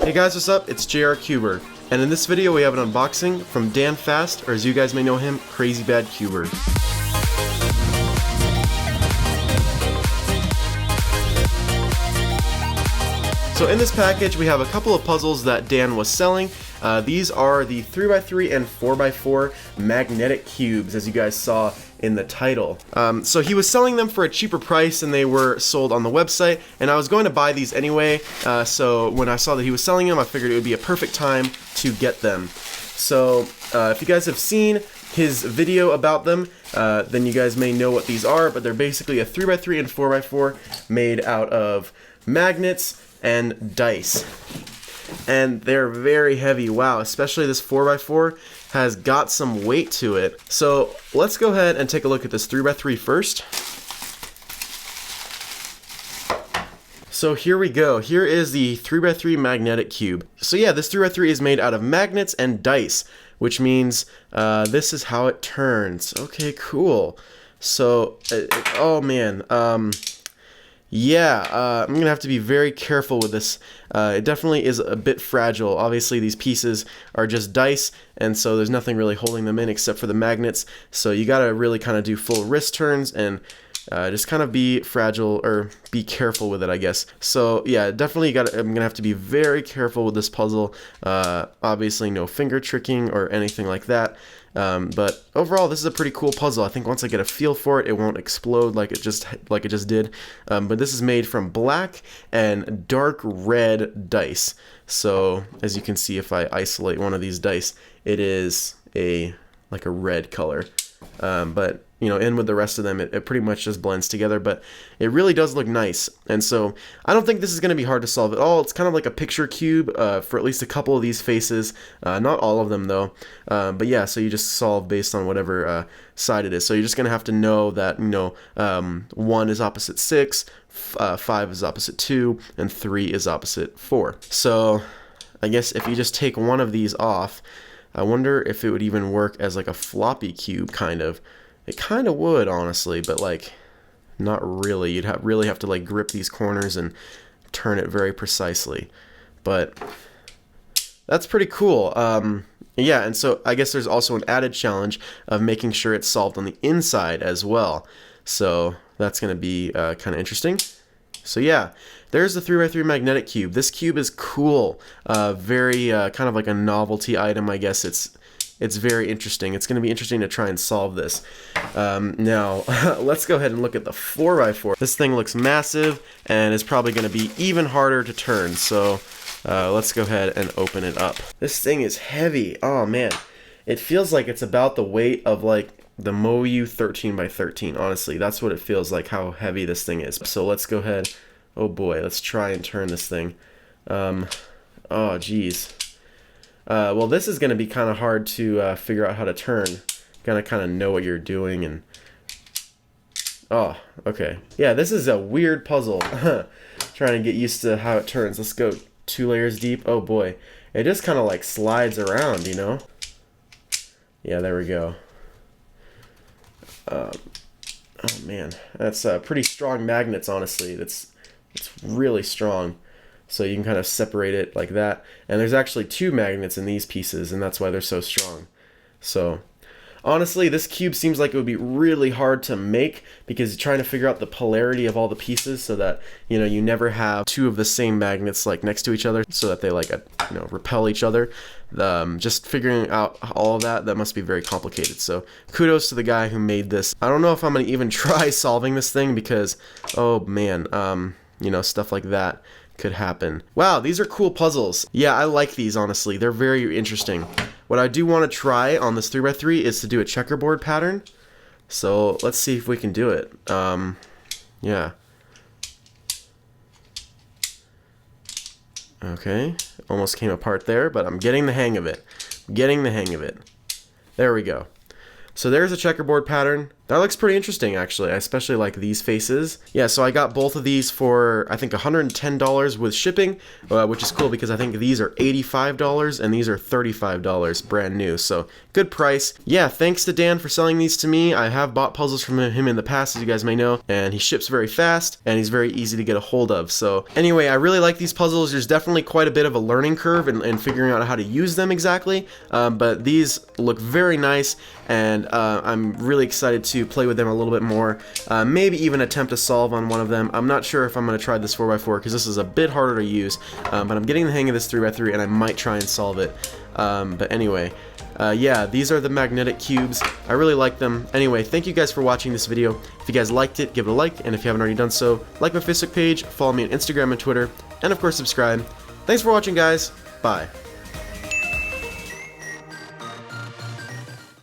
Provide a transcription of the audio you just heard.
Hey guys, what's up? It's JRCuber, and in this video we have an unboxing from Dan Fast, or as you guys may know him, CrazyBadCuber. So in this package we have a couple of puzzles that Dan was selling. These are the 3x3 and 4x4 magnetic cubes, as you guys saw in the title. So he was selling them for a cheaper price than they were sold on the website, and I was going to buy these anyway, so when I saw that he was selling them, I figured it would be a perfect time to get them. So if you guys have seen his video about them, then you guys may know what these are, but they're basically a 3x3 and 4x4 made out of magnets and dice. And they're very heavy. Wow, especially this 4x4 has got some weight to it. So let's go ahead and take a look at this 3x3 first. So here we go. Here is the 3x3 magnetic cube. So yeah, this 3x3 is made out of magnets and dice, which means this is how it turns. Okay, cool. So, oh man, yeah, I'm gonna have to be very careful with this. It definitely is a bit fragile. Obviously these pieces are just dice, and so there's nothing really holding them in except for the magnets, so you gotta really kind of do full wrist turns and just kind of be fragile, or be careful with it, I guess. So yeah, definitely I'm gonna have to be very careful with this puzzle. Obviously no finger tricking or anything like that. But overall, this is a pretty cool puzzle. I think once I get a feel for it, it won't explode like it just did. But this is made from black and dark red dice. So as you can see, if I isolate one of these dice, it is like a red color. But you know, in with the rest of them, it pretty much just blends together, but it really does look nice. And so I don't think this is going to be hard to solve at all. It's kind of like a picture cube for at least a couple of these faces, not all of them though. But yeah, so you just solve based on whatever side it is. So you're just going to have to know that, you know, 1 is opposite 6, 5 is opposite 2, and 3 is opposite 4. So I guess if you just take one of these off, I wonder if it would even work as like a floppy cube, kind of. It kind of would, honestly, but like not really. You'd really have to like grip these corners and turn it very precisely. But that's pretty cool. Yeah, and so I guess there's also an added challenge of making sure it's solved on the inside as well. So that's going to be kind of interesting. So yeah, there's the 3x3 magnetic cube. This cube is cool. Very kind of like a novelty item, I guess. It's very interesting. It's going to be interesting to try and solve this. Now, let's go ahead and look at the 4x4. This thing looks massive and is probably going to be even harder to turn. So let's go ahead and open it up. This thing is heavy. Oh man, it feels like it's about the weight of like the Moyu 13x13. Honestly, that's what it feels like, how heavy this thing is. So let's go ahead. Oh boy, let's try and turn this thing. Oh geez. Well, this is going to be kind of hard to figure out how to turn. Gotta kind of know what you're doing, and oh, okay. Yeah, this is a weird puzzle. Trying to get used to how it turns. Let's go 2 layers deep. Oh boy, it just kind of like slides around, you know? Yeah, there we go. Oh man, that's pretty strong magnets, honestly. It's really strong. So you can kind of separate it like that. And there's actually 2 magnets in these pieces, and that's why they're so strong. So honestly, this cube seems like it would be really hard to make, because you're trying to figure out the polarity of all the pieces so that, you know, you never have 2 of the same magnets like next to each other so that they like, you know, repel each other. Just figuring out all of that must be very complicated. So kudos to the guy who made this. I don't know if I'm going to even try solving this thing because, oh man, you know, stuff like that could happen. Wow, these are cool puzzles. Yeah, I like these, honestly. They're very interesting. What I do want to try on this 3x3 is to do a checkerboard pattern. So let's see if we can do it. Yeah. Okay, almost came apart there, but I'm getting the hang of it. There we go. So there's a checkerboard pattern. That looks pretty interesting, actually. I especially like these faces. Yeah, so I got both of these for, I think, $110 with shipping, which is cool because I think these are $85 and these are $35 brand new. So good price. Yeah, thanks to Dan for selling these to me. I have bought puzzles from him in the past, as you guys may know, and he ships very fast and he's very easy to get a hold of. So anyway, I really like these puzzles. There's definitely quite a bit of a learning curve in figuring out how to use them exactly, but these look very nice, and I'm really excited to play with them a little bit more, maybe even attempt to solve on one of them. I'm not sure if I'm going to try this 4x4 because this is a bit harder to use, but I'm getting the hang of this 3x3 and I might try and solve it. But anyway, yeah, these are the magnetic cubes. I really like them. Anyway, thank you guys for watching this video. If you guys liked it, give it a like, and if you haven't already done so, like my Facebook page, follow me on Instagram and Twitter, and of course subscribe. Thanks for watching, guys. Bye.